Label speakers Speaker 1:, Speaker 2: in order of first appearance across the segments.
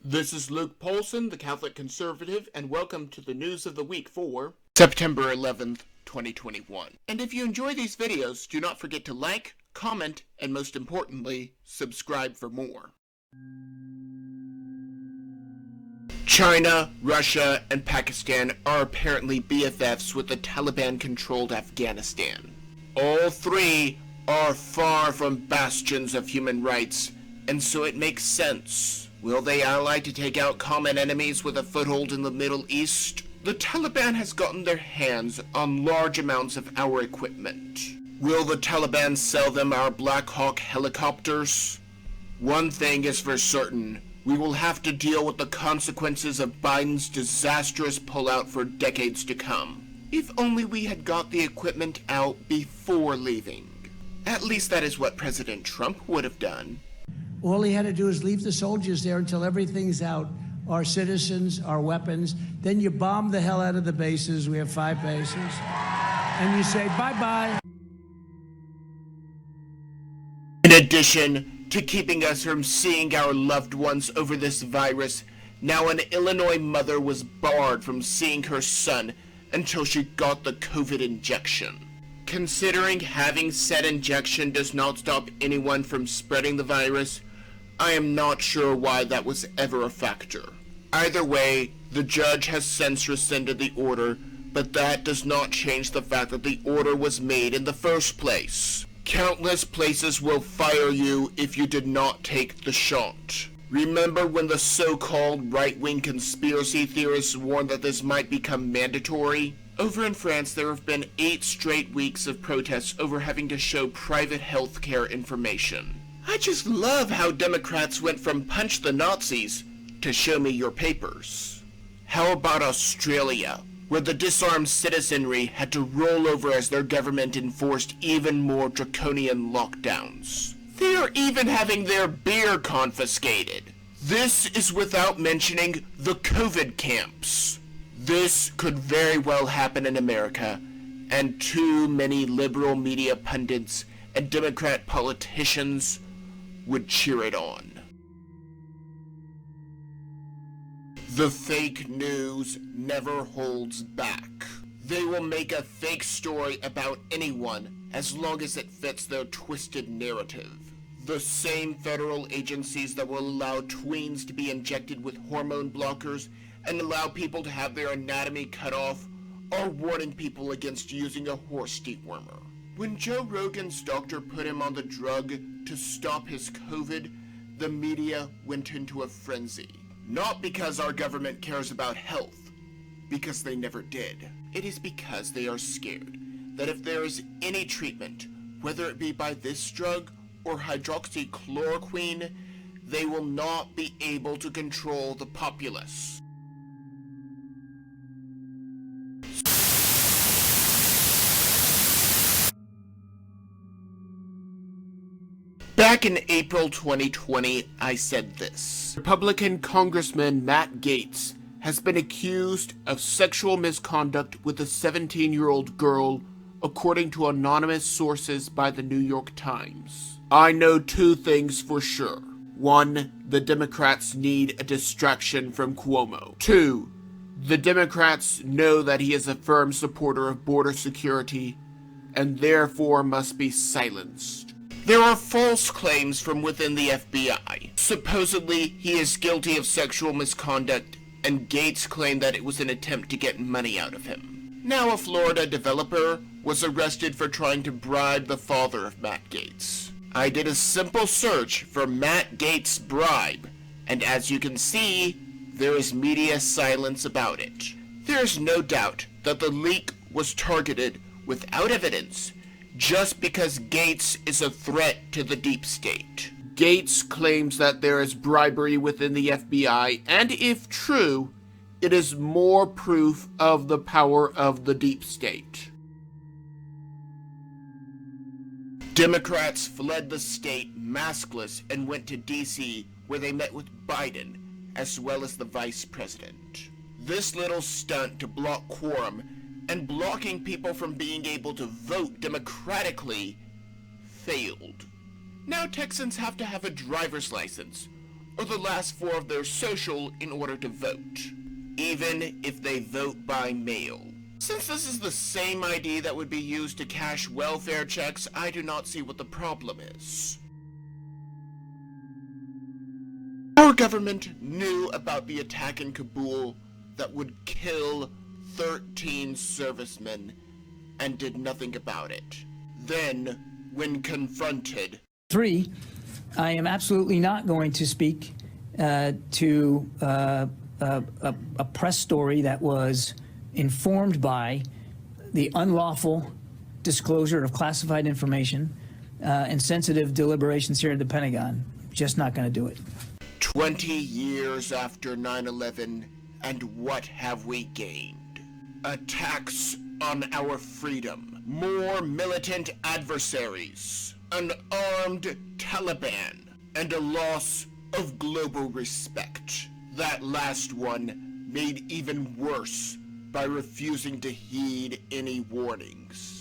Speaker 1: This is Luke Paulson, the Catholic Conservative, and welcome to the news of the week for September 11th, 2021. And if you enjoy these videos, do not forget to like, comment, and most importantly, subscribe for more. China, Russia, and Pakistan are apparently BFFs with the Taliban-controlled Afghanistan. All three are far from bastions of human rights, and so it makes sense. Will they ally to take out common enemies with a foothold in the Middle East? The Taliban has gotten their hands on large amounts of our equipment. Will the Taliban sell them our Black Hawk helicopters? One thing is for certain. We will have to deal with the consequences of Biden's disastrous pullout for decades to come. If only we had got the equipment out before leaving. At least that is what President Trump would have done.
Speaker 2: All he had to do is leave the soldiers there until everything's out. Our citizens, our weapons. Then you bomb the hell out of the bases. We have 5 bases. And you say, bye-bye.
Speaker 1: In addition to keeping us from seeing our loved ones over this virus, now an Illinois mother was barred from seeing her son until she got the COVID injection. Considering having said injection does not stop anyone from spreading the virus, I am not sure why that was ever a factor. Either way, the judge has since rescinded the order, but that does not change the fact that the order was made in the first place. Countless places will fire you if you did not take the shot. Remember when the so-called right-wing conspiracy theorists warned that this might become mandatory? Over in France, there have been 8 straight weeks of protests over having to show private health care information. I just love how Democrats went from punch the Nazis to show me your papers. How about Australia, where the disarmed citizenry had to roll over as their government enforced even more draconian lockdowns? They are even having their beer confiscated. This is without mentioning the COVID camps. This could very well happen in America, and too many liberal media pundits and Democrat politicians would cheer it on. The fake news never holds back. They will make a fake story about anyone as long as it fits their twisted narrative. The same federal agencies that will allow tweens to be injected with hormone blockers and allow people to have their anatomy cut off are warning people against using a horse dewormer. When Joe Rogan's doctor put him on the drug to stop his COVID, the media went into a frenzy. Not because our government cares about health, because they never did. It is because they are scared that if there is any treatment, whether it be by this drug or hydroxychloroquine, they will not be able to control the populace. Back in April 2020, I said this. Republican Congressman Matt Gaetz has been accused of sexual misconduct with a 17-year-old girl, according to anonymous sources by the New York Times. I know 2 things for sure. 1, the Democrats need a distraction from Cuomo. 2, the Democrats know that he is a firm supporter of border security and therefore must be silenced. There are false claims from within the FBI. Supposedly, he is guilty of sexual misconduct, and Gaetz claimed that it was an attempt to get money out of him. Now a Florida developer was arrested for trying to bribe the father of Matt Gaetz. I did a simple search for Matt Gaetz bribe, and as you can see, there is media silence about it. There is no doubt that the leak was targeted without evidence, just because Gaetz is a threat to the deep state. Gaetz claims that there is bribery within the FBI, and if true, it is more proof of the power of the deep state. Democrats fled the state maskless and went to D.C., where they met with Biden, as well as the vice president. This little stunt to block quorum and blocking people from being able to vote democratically failed. Now Texans have to have a driver's license, or the last four of their social in order to vote, even if they vote by mail. Since this is the same ID that would be used to cash welfare checks, I do not see what the problem is. Our government knew about the attack in Kabul that would kill 13 servicemen and did nothing about it. Then, when confronted...
Speaker 3: 3, I am absolutely not going to speak to a press story that was informed by the unlawful disclosure of classified information and sensitive deliberations here at the Pentagon. Just not going to do it.
Speaker 1: 20 years after 9/11, and what have we gained? Attacks on our freedom, more militant adversaries, an armed Taliban, and a loss of global respect. That last one made even worse by refusing to heed any warnings.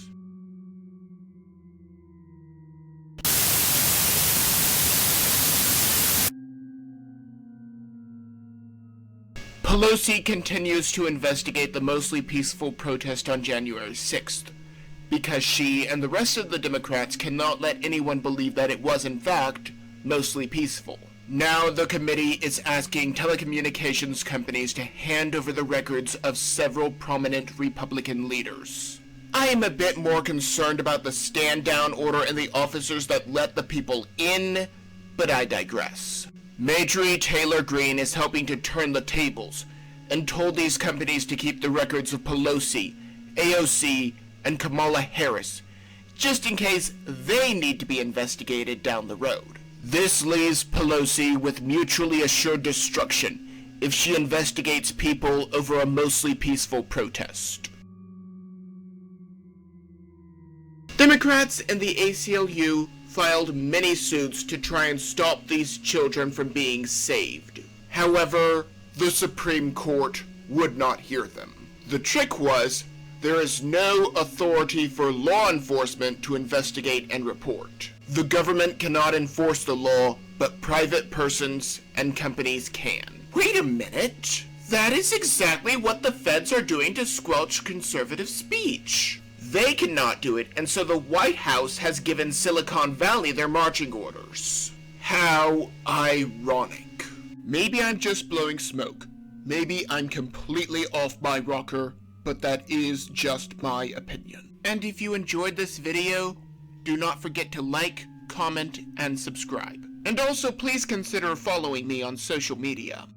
Speaker 1: Pelosi continues to investigate the mostly peaceful protest on January 6th, because she and the rest of the Democrats cannot let anyone believe that it was in fact mostly peaceful. Now the committee is asking telecommunications companies to hand over the records of several prominent Republican leaders. I am a bit more concerned about the stand-down order and the officers that let the people in, but I digress. Marjorie Taylor Greene is helping to turn the tables and told these companies to keep the records of Pelosi, AOC, and Kamala Harris, just in case they need to be investigated down the road. This leaves Pelosi with mutually assured destruction if she investigates people over a mostly peaceful protest. Democrats and the ACLU filed many suits to try and stop these children from being saved. However, the Supreme Court would not hear them. The trick was, there is no authority for law enforcement to investigate and report. The government cannot enforce the law, but private persons and companies can. Wait a minute! That is exactly what the feds are doing to squelch conservative speech. They cannot do it, and so the White House has given Silicon Valley their marching orders. How ironic. Maybe I'm just blowing smoke. Maybe I'm completely off my rocker, but that is just my opinion. And if you enjoyed this video, do not forget to like, comment, and subscribe. And also please consider following me on social media.